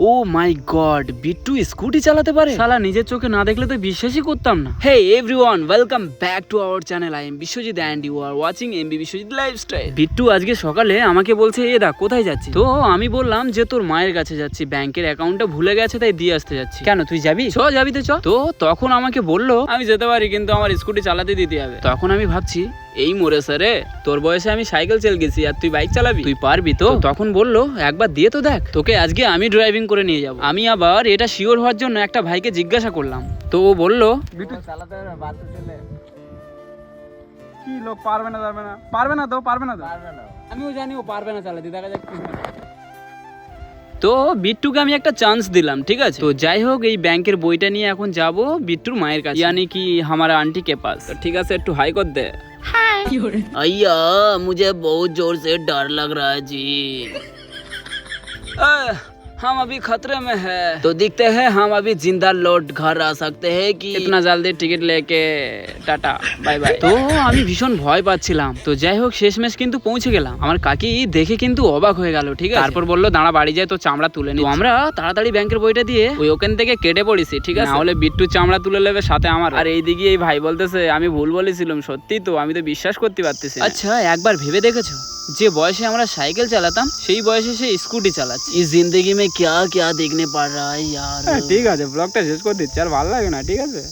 ও মাই god, Bittu scooty চালাতে পারে? শালা নিজের চোখে না দেখলে তো বিশ্বাসই করতাম না। Hey everyone, welcome back to our channel. I am Biswajit and you are watching MB Biswajit lifestyle. Bittu আজকে সকালে আমাকে বলছে, এ দা কোথায় যাচ্ছি? তো আমি বললাম যে তোর মায়ের কাছে যাচ্ছি, ব্যাংকের অ্যাকাউন্টটা ভুলে গেছে তাই দিয়ে আসতে যাচ্ছি। কেন, তুই যাবি? চ যাবি তো চ। তো তখন আমাকে বললো আমি যেতে পারি কিন্তু আমার স্কুটি চালাতে দিতে হবে। তখন আমি ভাবছি এই মোরে স্যারে, তোর বয়সে আমি সাইকেল চাল গেছি আর তুই বাইক চালাবি, তুই পারবি তো? তখন বললো একবার দিয়ে তো দেখ, তোকে আজকে আমি ড্রাইভিং করে নিয়ে যাবো। আমি আবার এটা শিওর হওয়ার জন্য একটা ভাইকে জিজ্ঞাসা করলাম, তো ও বললো বিটু চালাতে পারবে বাচ্চা ছেলে কি লোক পারবে না পারবে না তো আমিও জানি ও পারবে না চালাতে, দেখা যাক। তো বিট্টুকে আমি একটা চান্স দিলাম, ঠিক আছে। তো যাই হোক, এই ব্যাংকের বইটা নিয়ে এখন যাব বিট্টুর মায়ের কাছে, यानी कि हमारा आंटी के पास। तो ठीक है, একটু হাই কর দে। अय्या मुझे बहुत जोर से डर लग रहा है जी। हम अभी खतरे में है, तो दिखते हैं हम अभी जिंदा लौट घर आ सकते हैं कि इतना जल्दी टिकट लेके টাটা বাই বাই। তো আমি ভীষণ ভয় পাচ্ছিলাম। তো যাই হোক, শেষমেশ কিন্তু পৌঁছে গেলাম। আমার কাকি দেখে কিন্তু অবাক হয়ে গেল, ঠিক আছে। তারপর বললো দাঁড়া, বাড়ি যায় তো চামড়া তুলে নি। আমরা তাড়াতাড়ি ব্যাংকের বইটা দিয়ে ওই ওখান থেকে কেটে পড়েছি, ঠিক আছে। না হলে বিট্টু চামড়া তুলে নেবে সাথে আমার। আর এইদিকে এই ভাই বলতেছে আমি ভুল বলেছিলাম। সত্যি তো, আমি তো বিশ্বাস করতে পারতেছি। আচ্ছা একবার ভেবে দেখেছো, যে বয়সে আমরা সাইকেল চালাতাম সেই বয়সে সে স্কুটি চালাচ্ছে। এই জিন্দগি में क्या क्या देखने पड़ रहा है यार। ঠিক আছে, ব্লগটা শেষ করে দিচ্ছি, আর ভালো লাগে না, ঠিক আছে।